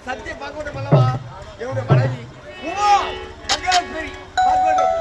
சத்தியம் பார்க்கணும் அல்லவா என்னுடைய மனைவி உமா மகேஸ்வரி பார்க்கணும்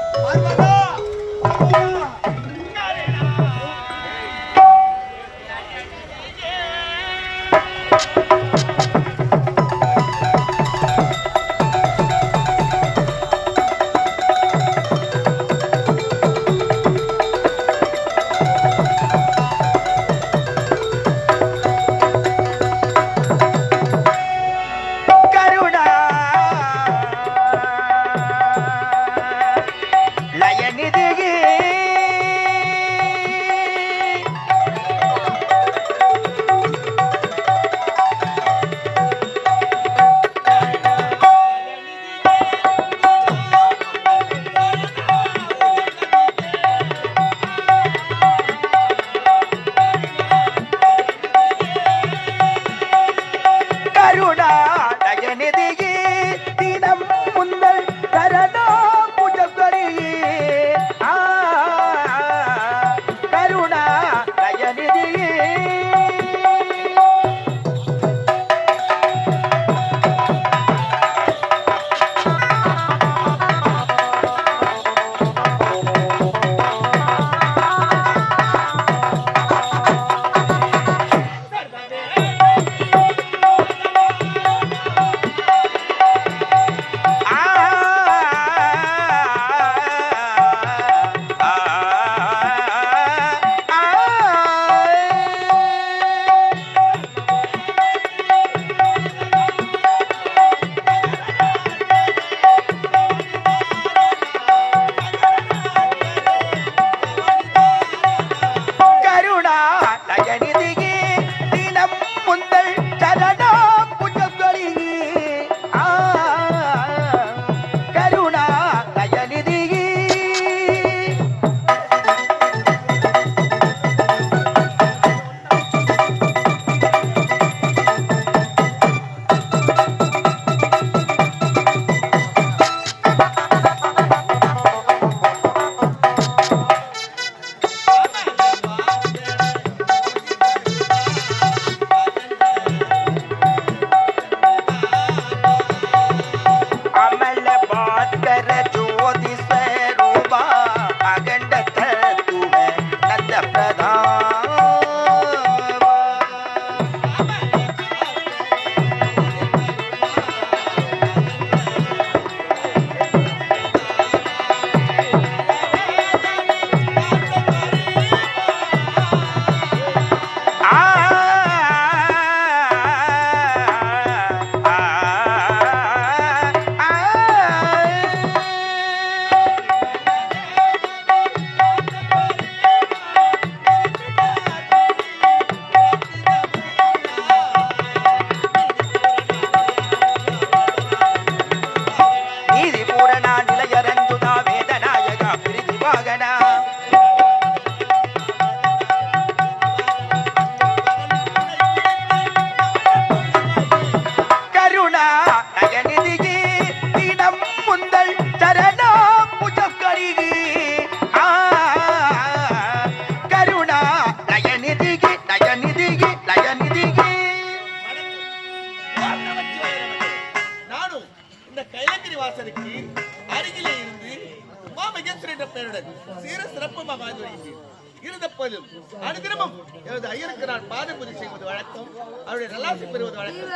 அனுதினமும் எனது ஐயருக்கு நான் பாத பூஜை செய்வது வழக்கம். அவருடைய நல்லாசி பெறுவது வழக்கம்.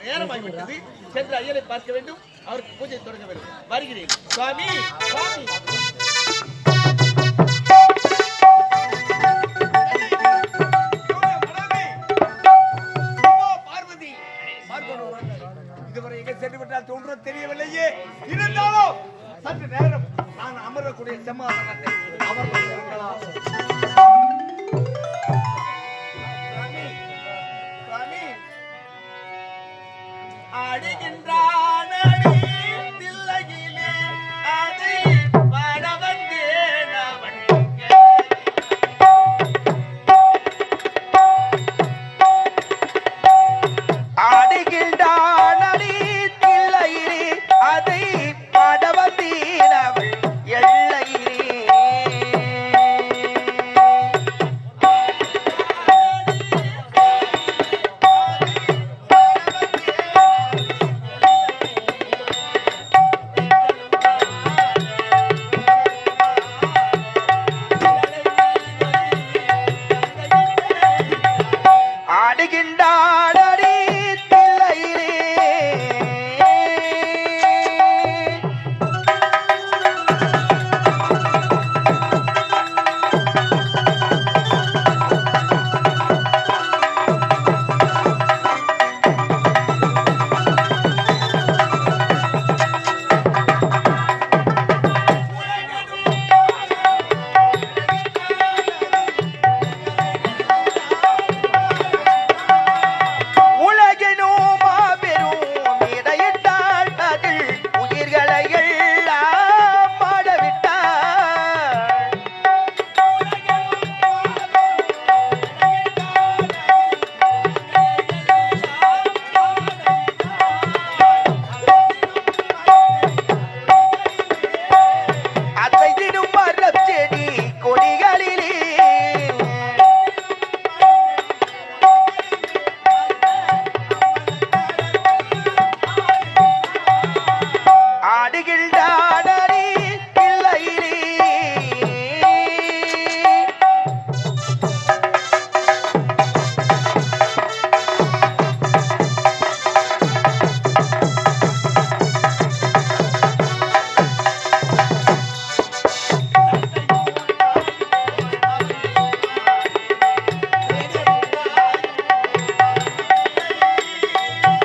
நேரமாகிவிட்டது, சென்று ஐயரை பார்க்க வேண்டும், அவருக்கு பூஜை தொடங்க வேண்டும். வருகிறேன். சுவாமி சுவாமி பார்வதி இதுவரை எங்கே சென்று விட்டால் தோன்றும் தெரியவில்லையே. இருந்தாலும் சற்று நேரம் நான் அமரக்கூடிய செம்மாசனத்தை அமர்ந்து இருக்கலாம். ஆடுகின்றான் தில்லையிலே அதை பாட வந்தேன் அவன். ஆடுகின்றான் தில்லையிலே அதை பாட வந்தேன் அவள் எல்லையிலே. ஆடுகின்றாடடி தில்லையிலே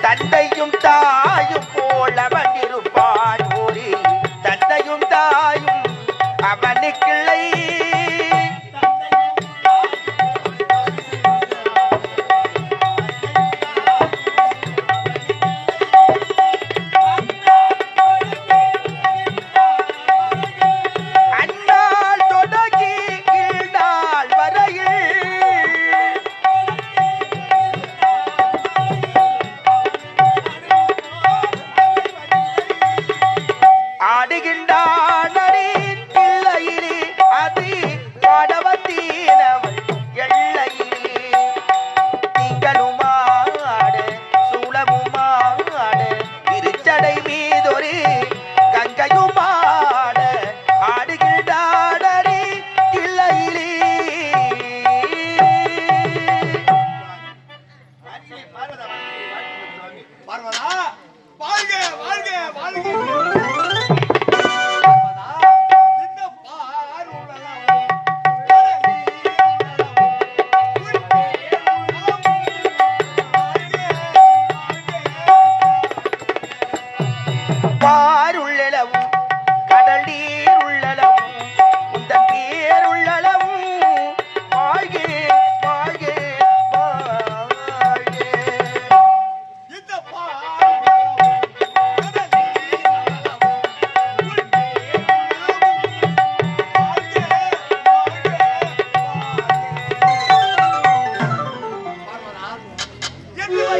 தந்தையும் தாயும் போல் அவன் இருப்பான் ஒரு தந்தையும் தாயும் அவனுக்கில்லை அந்நாள் தொடங்கி இந்நாள் வரையில் ஆடுகின்றானடி தில்லையிலே அது பாடவத்தீனவள் எல்லையிலே திங்களுமாட சூளமுமாட திருச்சடை மீதொரு கங்கையுமாட ஆடுகின்றானடி தில்லையிலே பார்வதா வாழ்க வாழ்க வாழ்க பாருள்ளளவும் கடல் நீர் உள்ளளவும் உந்தன் பேர் உள்ளளவும் வாழ்கே வாழ்கே வாழ்கே இந்த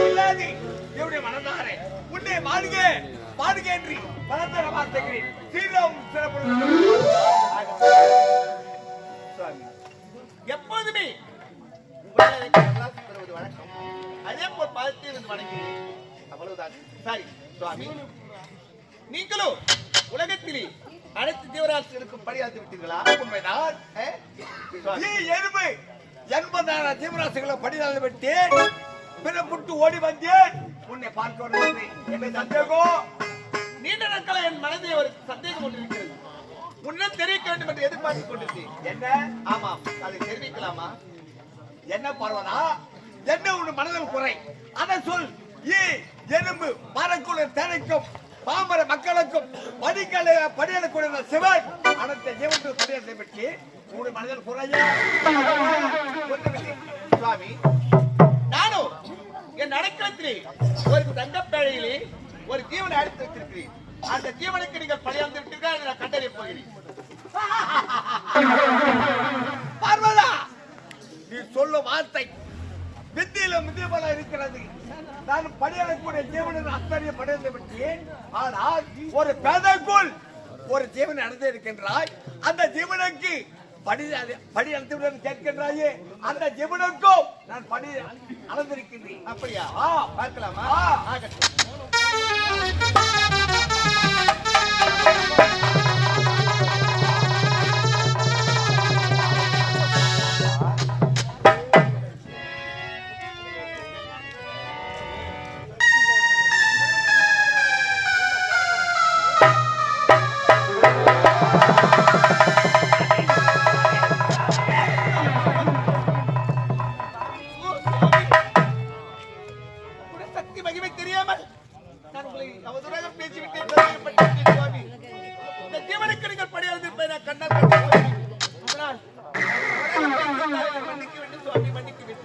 இல்லாது என்னுடைய மனதாரே உன்னை வாழ்க வாழ்க என்று பலத்தர வார்த்தைகளில் சீரம் எப்போதுமே உங்களை நல்லாசி பெறுவது வழக்கம். அதே போல் பாதத்தை வந்து வணங்குகிறேன். அவ்வளவுதான். சரி சுவாமி, நீங்களும் உலகத்திலே அனைத்து தேவராசிகளுக்கும் பணியாற்றி விட்டீர்களா? உண்மைதான். சுவாமி, நீ எருமை 80,000 ஜீவராசிகளை படிதால் விட்டேன், பிறப்புட்டு ஓடி வந்தேன் உன்னை பார்க்க வருவது என்ன சந்தேகம்? நீண்ட நாட்கள என் மனதில் ஒரு சந்தேகம் ஒன்று இருக்கிறது. உன்னிடம் தெரிவிக்க வேண்டும் என்று எதிர்பார்த்துக் கொண்டிருந்தேன். என்ன? ஆமாம், அதை தெரிவிக்கலாமா? என்ன பார்வதா, என்ன உன் மனதில் குறை? அதை சொல். எறும்பு மரக்குள்ள தேனைக்கும் பாமர மக்களுக்கும் படியக்கூடிய சிவன் அனைத்து ஜீவன்கள் படியத்தை பற்றி உன் மனதில் குறைய சுவாமி, நானும் என் அடைக்கலத்திலே ஒரு தங்கப்பேழையிலே ஒரு ஜீவனை அடித்து வைத்திருக்கிறேன். அந்த ஜீவனுக்கு நீங்கள் பணியாந்து விட்டீர்கள் என்று நான் கண்டறிய போகிறேன். பார்வதா, நீ சொல்லும் வார்த்தை வித்தியில மிதிபல இருக்கிறது. நான் படியக்கூடிய ஜீவனின் அத்தனைய படையத்தை பற்றியேன். ஆனால் ஒரு பேதைக்குள் ஒரு ஜீவன் அடைந்து இருக்கின்றாய். அந்த ஜீவனுக்கு படி அழுத்து கேட்கின்றாயே, அந்த ஜீவனுக்கும் நான் படி அளந்திருக்கின்றேன். அப்படியா? பார்க்கலாமா? ஆகட்டும்.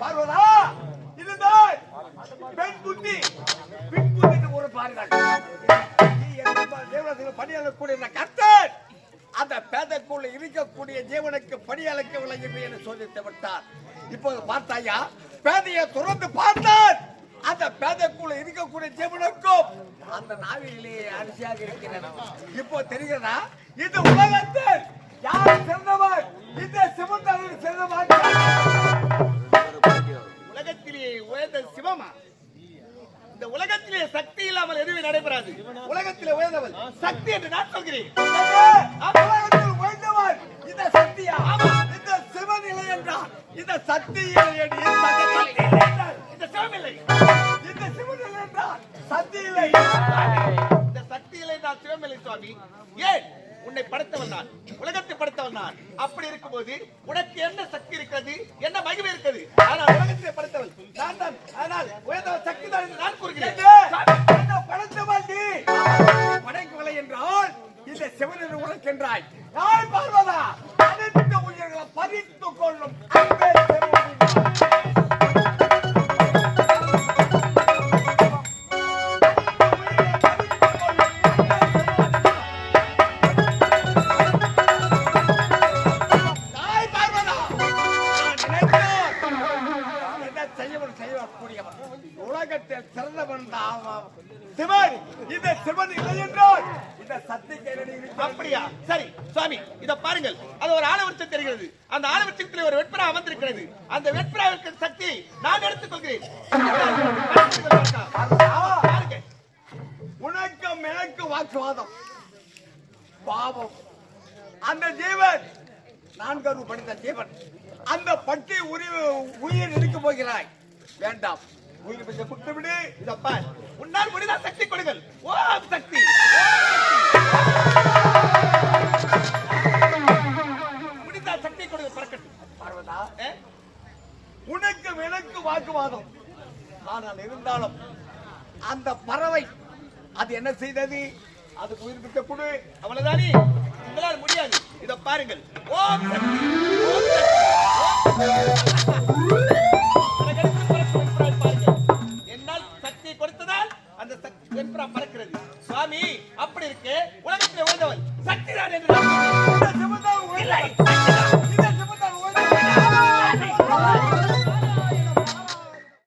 பார்வதா இதுதான் பெண் புத்தி பெண் புத்தி ஒரு பாருங்கள் தேவனத்தில் பணியாளக்கூடிய இந்த கர்த்தர் அந்த பேதைக்குள்ள இருக்கக்கூடிய ஜீவனுக்கு பணியாளக்க விளங்கி என்று சோதித்து விட்டார். இப்போது பார்த்தாயா பேதையை துறந்து பார்த்தார். அந்த பேதைக்குள்ள இருக்கக்கூடிய ஜீவனுக்கும் அந்த நாவிலே அரிசியாக இருக்கிறது. இப்போ தெரிகிறதா இந்த உலகத்தில் யார் சிறந்தவர்? இந்த சிவன் சிறந்தவர். உலகத்திலேயே உயர்ந்த சிவமா? இந்த உலகத்திலே சக்தி இல்லாமல் எதுவுமே நடைபெறாது. உலகத்திலே உயர்ந்தவள் சக்தி என்று நான் சொல்கிறேன். உலகத்தில் உயர்ந்தவர் இந்த சக்தியா? இந்த சிவன் இல்லை என்றால் இந்த சக்தி இல்லை. இந்த சிவம் இல்லை. இந்த சிவன் இல்லை என்றால் சக்தி இல்லை. இந்த சக்தி இல்லை என்றால் சிவம் இல்லை சுவாமி. ஏன்? உன்னை படைத்தவன் நான், உலகத்தை படைத்தவன் நான். அப்படி இருக்கும்போது உனக்கு என்ன சக்தி இருக்கிறது, என்ன மகிமை இருக்கிறது? ஆனால் உலகத்தை படைத்தவன் நான் தான். ஆனால் உயர்ந்தவன் சக்தி தான் என்று நான் கூறுகிறேன். படைத்தவன் நீ படைக்கவில்லை என்றால் இந்த சிவன் உனக்கென்றாய். யார் பார்வதா அனைத்து உயிர்களை பறித்துக் கொள்ளும் அன்பே உலகத்தில் சிறந்தவன் சிவன். இந்த சிவன் இல்லை என்றால் இந்த சக்திக்கு அப்படியா? சரி சுவாமி, இத பாருங்கள். அது ஒரு ஆலவட்சம் தெரிகிறது. அந்த ஆலவட்சத்தில் ஒரு வெட்பரா அமர்ந்திருக்கிறது. அந்த வெட்பராவிற்கு சக்தியை நான் எடுத்துக் கொள்கிறேன். உனக்கும் எனக்கு வாக்குவாதம் பாவம். அந்த ஜீவன் நான் கரு படித்த ஜீவன் அந்த பட்டி உயிர் எடுக்க போகிறாய். வேண்டாம், உயிர் கொஞ்சம் கொடுத்து விடு. இதப்பா உன்னால் முடிந்தால் சக்தி கொடுங்கள். ஓம் சக்தி. முடிந்தால் சக்தி கொடுங்கள். பறக்கட்டும். பார்வதா, உனக்கு எனக்கு வாக்குவாதம். ஆனால் இருந்தாலும் அந்த பறவை அது என்ன செய்தது? அதுக்கு உயிர் பிடிக்க கொடு. அவ்வளவுதானே? உங்களால் முடியாது. இத பாருங்கள். ஓம் சக்தி. ஓம் சக்தி. என்னால் சக்தியை கொடுத்ததால் அந்த சக்தி வெண்புறா பறக்கிறது. சுவாமி அப்படி இருக்கு.